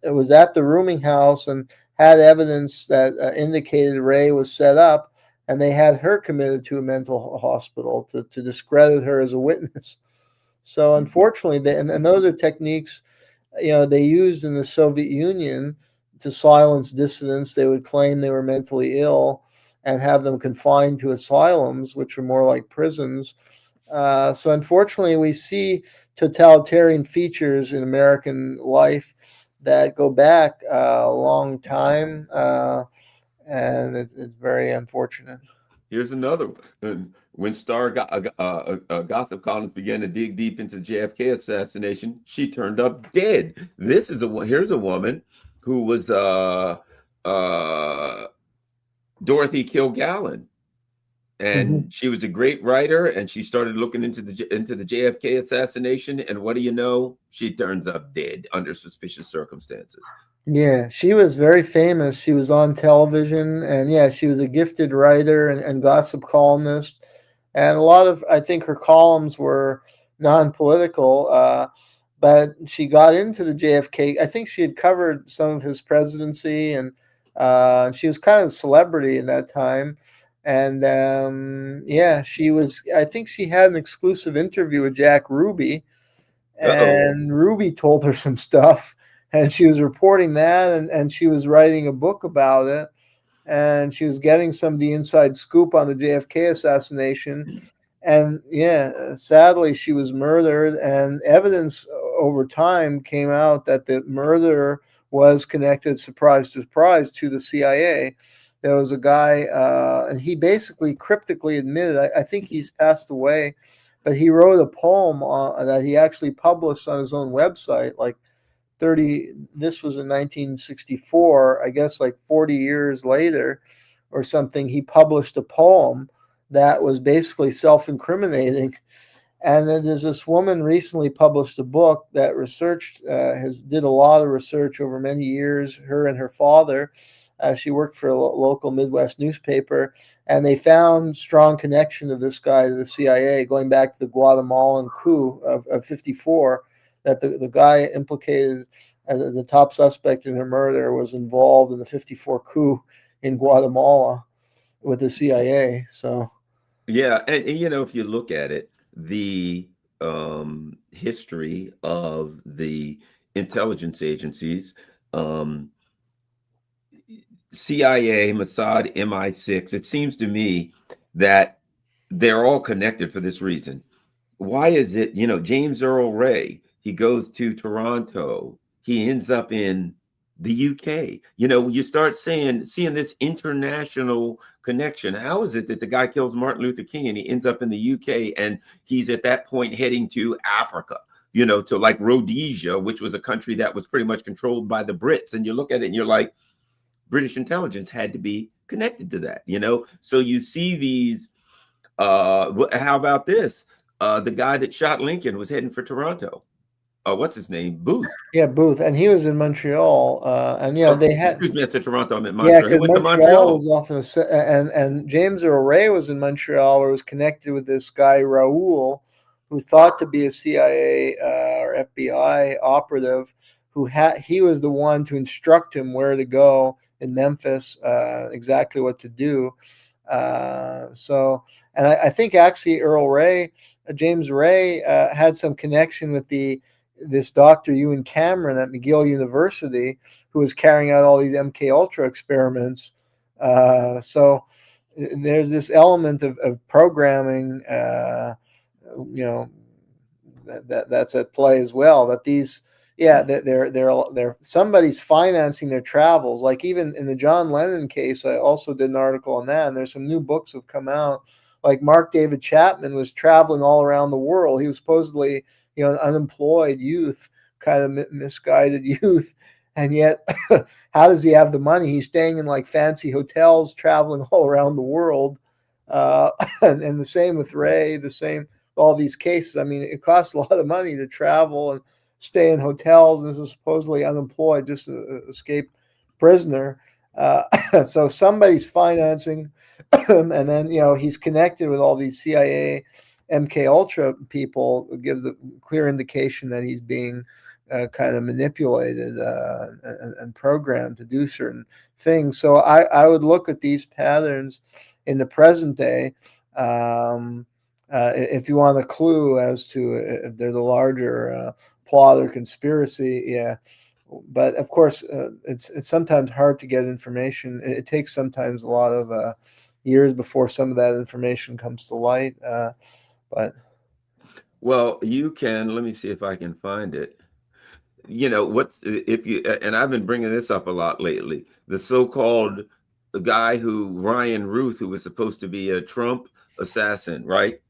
was at the rooming house and had evidence that indicated Ray was set up, and they had her committed to a mental hospital to discredit her as a witness. So unfortunately, and those are techniques, they used in the Soviet Union to silence dissidents. They would claim they were mentally ill and have them confined to asylums, which were more like prisons. So unfortunately, we see totalitarian features in American life that go back a long time, and it's very unfortunate. Here's another one. When gossip columns began to dig deep into the JFK assassination, she turned up dead. Here's a woman who was Dorothy Kilgallen, and she was a great writer, and she started looking into the JFK assassination, and what do you know? She turns up dead under suspicious circumstances. Yeah, she was very famous. She was on television, and yeah, she was a gifted writer and gossip columnist. And a lot of, I think her columns were non-political, but she got into the JFK. I think she had covered some of his presidency, and she was kind of a celebrity in that time. And yeah, I think she had an exclusive interview with Jack Ruby, Uh-oh. and Ruby told her some stuff. and she was reporting that, and she was writing a book about it, and she was getting some of the inside scoop on the JFK assassination. And yeah, sadly, she was murdered, and evidence over time came out that the murderer was connected, surprise, surprise, to the CIA. There was a guy, and he basically cryptically admitted, I think he's passed away, but he wrote a poem that he actually published on his own website, like 30, this was in 1964, I guess like 40 years later or something. He published a poem that was basically self-incriminating. And then there's this woman recently published a book that researched, did a lot of research over many years, her and her father. She worked for a local Midwest newspaper, and they found strong connection of this guy to the CIA going back to the Guatemalan coup of 54, that the guy implicated as the top suspect in her murder was involved in the 54 coup in Guatemala with the CIA. So Yeah, and if you look at it, the history of the intelligence agencies, um, CIA, Mossad, MI6, it seems to me that they're all connected for this reason. Why is it, James Earl Ray, he goes to Toronto, he ends up in the UK. You start seeing this international connection. How is it that the guy kills Martin Luther King and he ends up in the UK, and he's at that point heading to Africa, to like Rhodesia, which was a country that was pretty much controlled by the Brits. And you look at it and you're like, British intelligence had to be connected to that, So you see these, how about this? The guy that shot Lincoln was heading for Toronto. What's his name? Booth. yeah, Booth, and he was in Montreal, and Oh, they had, excuse me, I said Toronto. I meant yeah, Montreal. He because went to Montreal was Montreal. often and James Earl Ray was in Montreal, where was connected with this guy Raoul, who thought to be a CIA or FBI operative, he was the one to instruct him where to go in Memphis, exactly what to do. So, and I think actually James Ray, had some connection with this Dr. Ewan Cameron at McGill University, who was carrying out all these MK Ultra experiments. So there's this element of programming, you know, that's at play as well. That these, yeah, they're somebody's financing their travels. Like even in the John Lennon case, I also did an article on that, and there's some new books have come out. Like Mark David Chapman was traveling all around the world. He was supposedly, an unemployed youth, kind of misguided youth, and yet how does he have the money? He's staying in like fancy hotels, traveling all around the world. And the same with Ray, the same all these cases. I mean, it costs a lot of money to travel and stay in hotels, and this is supposedly unemployed, just an escaped prisoner. So somebody's financing him, and then he's connected with all these CIA, MK Ultra people. It gives a clear indication that he's being kind of manipulated and programmed to do certain things. So I would look at these patterns in the present day. If you want a clue as to if there's a larger plot or conspiracy, yeah. But of course, it's sometimes hard to get information. It takes sometimes a lot of years before some of that information comes to light. But Well, you can. Let me see if I can find it. What's if you and I've been bringing this up a lot lately. The so-called guy Ryan Routh, who was supposed to be a Trump assassin, right?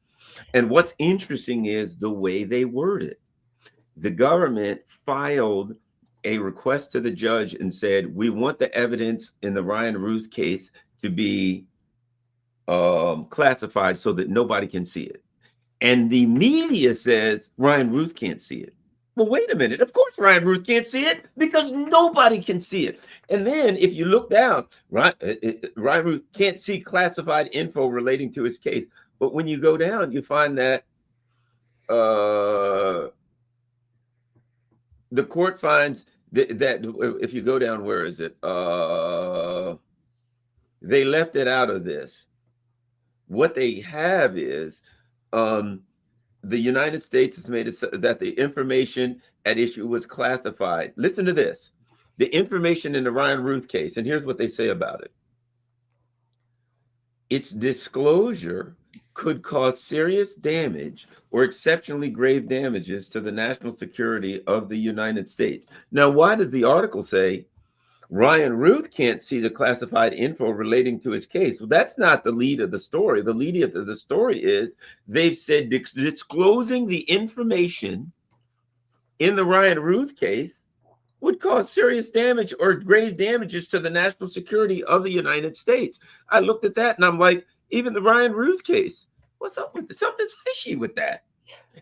And what's interesting is the way they word it. The government filed a request to the judge and said, we want the evidence in the Ryan Routh case to be classified so that nobody can see it. And the media says Ryan Routh can't see it. Well, wait a minute. Of course, Ryan Routh can't see it because nobody can see it. And then if you look down, Ryan Routh can't see classified info relating to his case. But when you go down, you find that the court finds that if you go down, where is it? They left it out of this. What they have is the United States has made it so that the information at issue was classified. Listen to this. The information in the Ryan Routh case, and here's what they say about it. Its disclosure could cause serious damage or exceptionally grave damages to the national security of the United States. Now, why does the article say Ryan Routh can't see the classified info relating to his case? Well, that's not the lead of the story. The lead of the story is they've said disclosing the information in the Ryan Routh case would cause serious damage or grave damages to the national security of the United States. I looked at that and I'm like, even the Ryan Routh case, what's up with this? Something's fishy with that.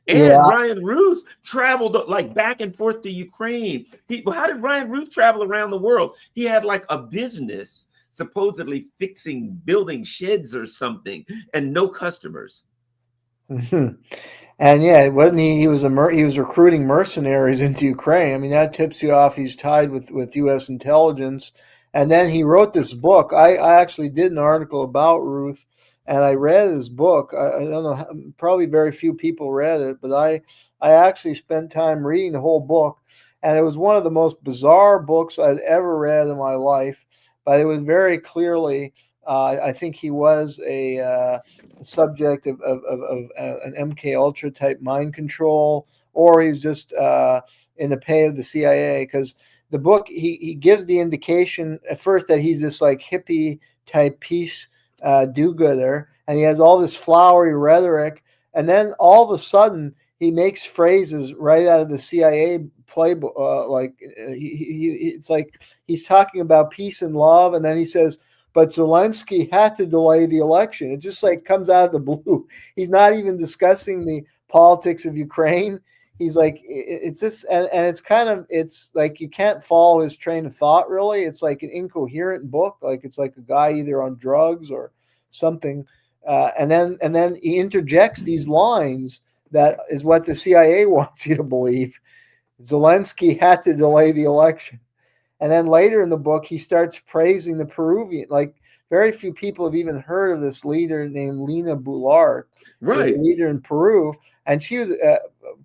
And Yeah. Ryan Routh traveled like back and forth to Ukraine. How did Ryan Routh travel around the world? He had like a business supposedly building sheds or something, and no customers. And yeah, wasn't he? He was he was recruiting mercenaries into Ukraine. I mean, that tips you off. He's tied with U.S. intelligence. And then he wrote this book. I actually did an article about Ruth, and I read his book. I don't know, probably very few people read it, but I actually spent time reading the whole book, and it was one of the most bizarre books I'd ever read in my life. But it was very clearly, I think he was a subject of an MK Ultra type mind control, or he's just in the pay of the CIA. Because the book, he gives the indication at first that he's this like hippie type peace do-gooder, and he has all this flowery rhetoric, and then all of a sudden he makes phrases right out of the CIA playbook. It's like he's talking about peace and love, and then he says, but Zelensky had to delay the election. It just like comes out of the blue. He's not even discussing the politics of Ukraine. He's like, it's just, and it's like you can't follow his train of thought really. It's like an incoherent book. Like it's like a guy either on drugs or something. And then he interjects these lines that is what the CIA wants you to believe. Zelensky had to delay the election. And then later in the book, he starts praising the Peruvian. Like very few people have even heard of this leader named Lina Boulard, Right. a leader in Peru. And she was,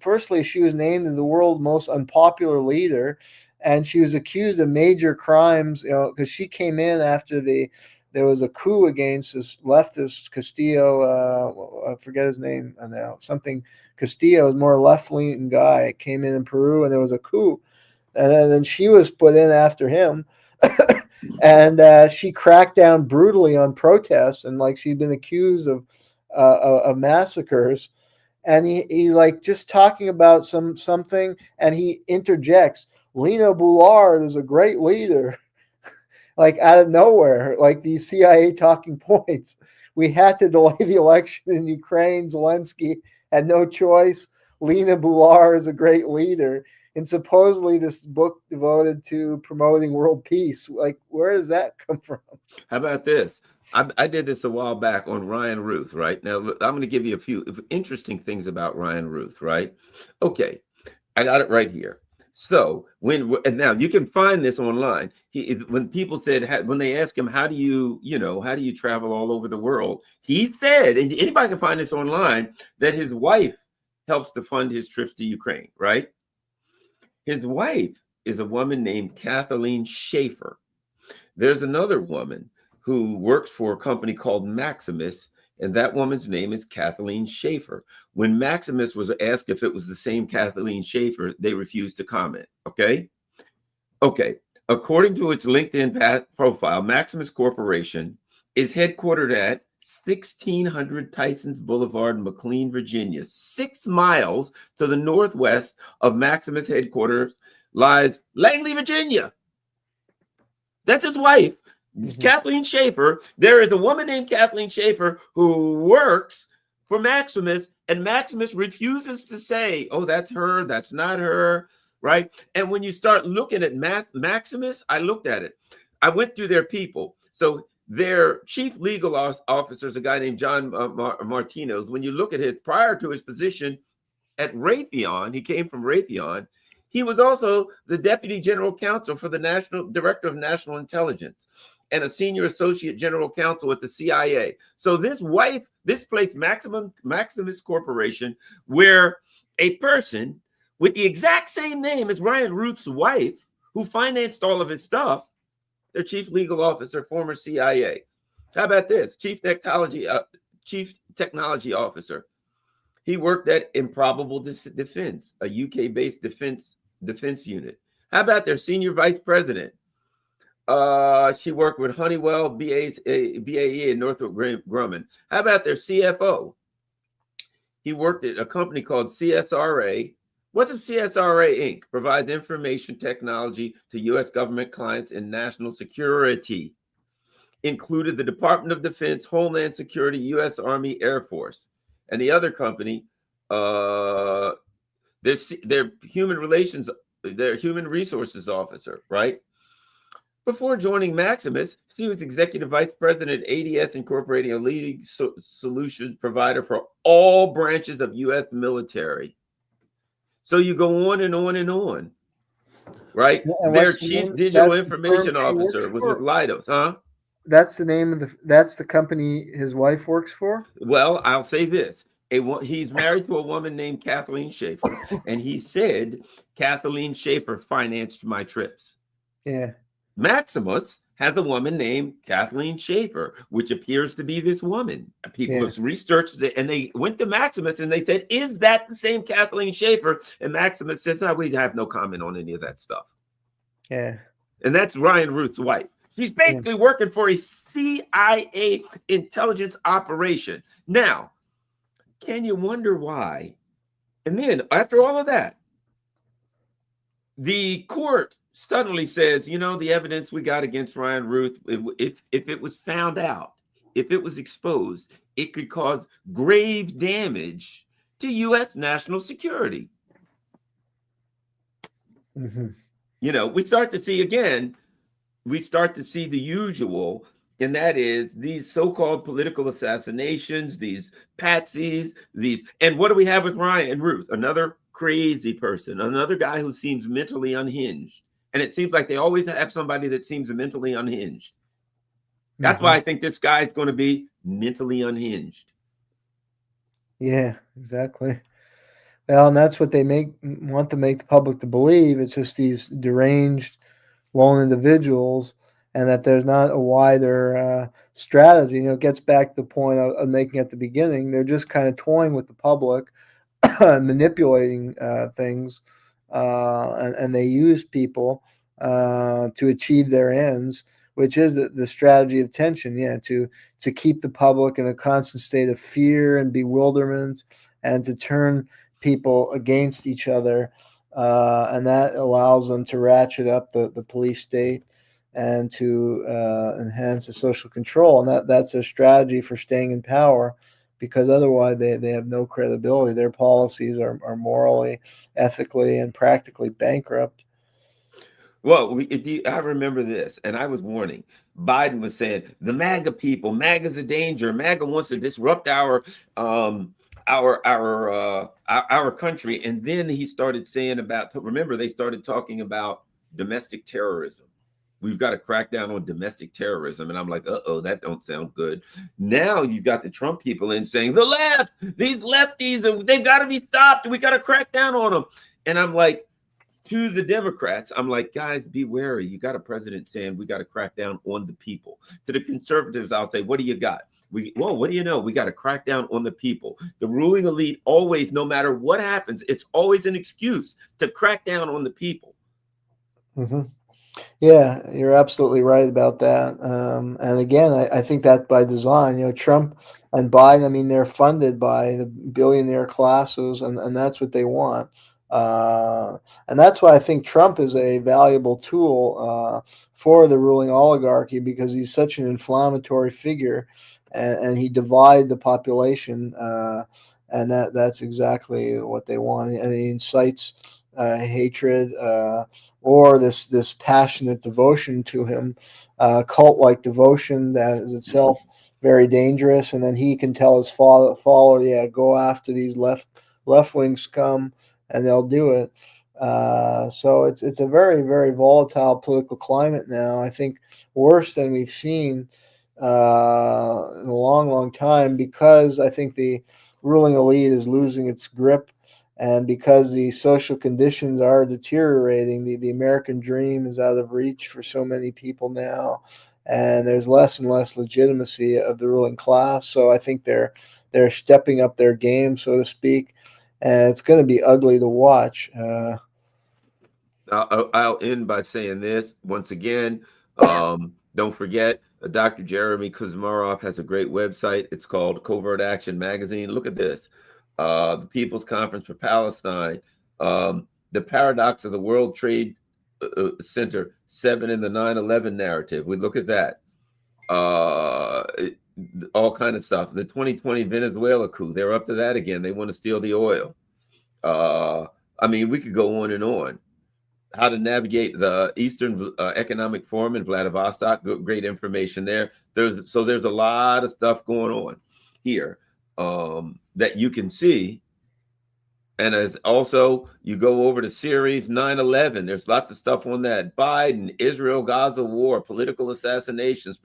firstly, she was named the world's most unpopular leader, and she was accused of major crimes. Because she came in after there was a coup against this leftist Castillo. I forget his name now. Something Castillo was more left-leaning guy. Came in Peru, and there was a coup. And then she was put in after him, and she cracked down brutally on protests, and like she'd been accused of massacres. And he like just talking about something, and he interjects, Lina Boulard is a great leader, like out of nowhere, like these CIA talking points. We had to delay the election in Ukraine. Zelensky had no choice. Lina Boulard is a great leader. And supposedly this book devoted to promoting world peace. Like, where does that come from? How about this? I did this a while back on Ryan Routh, right? Now, I'm going to give you a few interesting things about Ryan Routh, right? Okay, I got it right here. So and now you can find this online. When people said, when they asked him, how do you travel all over the world? He said, and anybody can find this online, that his wife helps to fund his trips to Ukraine, right? His wife is a woman named Kathleen Schaefer. There's another woman who works for a company called Maximus, and that woman's name is Kathleen Schaefer. When Maximus was asked if it was the same Kathleen Schaefer, they refused to comment. Okay. According to its LinkedIn profile, Maximus Corporation is headquartered at 1600 Tysons Boulevard, McLean, Virginia. 6 miles to the northwest of Maximus headquarters lies Langley, Virginia. That's his wife, Kathleen Schaefer. There is a woman named Kathleen Schaefer who works for Maximus, and Maximus refuses to say, oh, that's her, that's not her, right? And when you start looking at Maximus, I looked at it. I went through their people. So their chief legal officer is a guy named John Martinez. When you look at prior to his position at Raytheon, he came from Raytheon. He was also the deputy general counsel for the National Director of National Intelligence. and a senior associate general counsel at the CIA. So this placed Maximus Corporation, where a person with the exact same name as Ryan Routh's wife, who financed all of his stuff, their chief legal officer, former CIA. How about this? Chief technology officer. He worked at Improbable Defense, a UK-based defense unit. How about their senior vice president? She worked with Honeywell, BAE, and Northrop Grumman. How about their CFO? He worked at a company called CSRA. What's a CSRA Inc? Provides information technology to U.S. government clients in national security. Included the Department of Defense, Homeland Security, U.S. Army, Air Force. And the other company, their human resources officer, right? Before joining Maximus, she was executive vice president at ADS Incorporating, a leading solutions provider for all branches of U.S. military. So you go on and on and on, right? Their chief digital information officer was with Leidos, huh? That's the name of that's the company his wife works for? Well, I'll say this. He's married to a woman named Kathleen Schaefer, and he said Kathleen Schaefer financed my trips. Yeah. Maximus has a woman named Kathleen Schaefer, which appears to be this woman. People have researched it, and they went to Maximus and they said, "Is that the same Kathleen Schaefer?" And Maximus says, "No, we have no comment on any of that stuff." Yeah. And that's Ryan Routh's wife. She's basically working for a CIA intelligence operation. Now, can you wonder why? And then after all of that, the court suddenly says, you know, the evidence we got against Ryan Routh, if it was found out, if it was exposed, it could cause grave damage to U.S. national security. Mm-hmm. You know, we start to see the usual, and that is these so-called political assassinations, these patsies, and what do we have with Ryan Routh? Another crazy person, another guy who seems mentally unhinged. And it seems like they always have somebody that seems mentally unhinged. That's why I think this guy is going to be mentally unhinged. Yeah, exactly. Well, and that's what they want to make the public to believe. It's just these deranged lone individuals, and that there's not a wider strategy. You know, it gets back to the point of making at the beginning. They're just kind of toying with the public, manipulating things, and they use people to achieve their ends, which is the strategy of tension. Yeah, to keep the public in a constant state of fear and bewilderment, and to turn people against each other. And that allows them to ratchet up the police state and to enhance the social control. And that's a strategy for staying in power, because otherwise they have no credibility. Their policies are morally, ethically, and practically bankrupt. Well, I remember this, and I was warning. Biden was saying, the MAGA people, MAGA's a danger. MAGA wants to disrupt our country. And then he started saying remember, they started talking about domestic terrorism. We've got to crack down on domestic terrorism. And I'm like, that don't sound good. Now you've got the Trump people in saying, the left, these lefties, they've got to be stopped. We got to crack down on them. And I'm like, to the Democrats, I'm like, guys, be wary. You got a president saying we got to crack down on the people. To the conservatives, I'll say, what do you got? What do you know? We got to crack down on the people. The ruling elite always, no matter what happens, it's always an excuse to crack down on the people. Mm-hmm. Yeah, you're absolutely right about that. And again, I think that by design, you know, Trump and Biden, I mean, they're funded by the billionaire classes, and that's what they want. And that's why I think Trump is a valuable tool for the ruling oligarchy, because he's such an inflammatory figure, and he divides the population, and that's exactly what they want. And he incites hatred, or this passionate devotion to him, cult-like devotion that is itself very dangerous. And then he can tell his follower, yeah, go after these left-wing scum, and they'll do it. So it's a very, very volatile political climate now. I think worse than we've seen in a long, long time, because I think the ruling elite is losing its grip, and because the social conditions are deteriorating. The American dream is out of reach for so many people now, and there's less and less legitimacy of the ruling class. So I think they're stepping up their game, so to speak, and it's going to be ugly to watch. I'll end by saying this once again. Don't forget, Dr. Jeremy Kuzmarov has a great website. It's called Covert Action Magazine. Look at this. The People's Conference for Palestine, the paradox of the World Trade Center 7 in the 9/11 narrative. We look at that. All kind of stuff. The 2020 Venezuela coup. They're up to that again. They want to steal the oil. I mean, we could go on and on. How to navigate the Eastern Economic Forum in Vladivostok. Great information there. There's a lot of stuff going on here that you can see. And as also you go over to series 9/11, there's lots of stuff on that. Biden, Israel, Gaza war, political assassinations,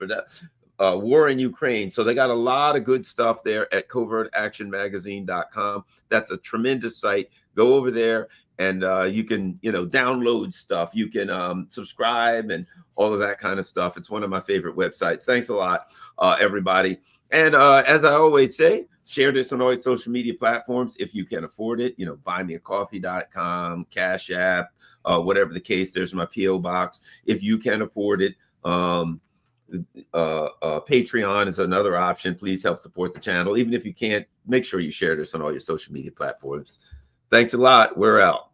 war in Ukraine. So they got a lot of good stuff there at covertactionmagazine.com. That's a tremendous site. Go over there and you can, download stuff. You can subscribe and all of that kind of stuff. It's one of my favorite websites. Thanks a lot, everybody. And as I always say, share this on all your social media platforms if you can afford it. Buymeacoffee.com, Cash App, whatever the case. There's my P.O. box. If you can afford it, Patreon is another option. Please help support the channel. Even if you can't, make sure you share this on all your social media platforms. Thanks a lot. We're out.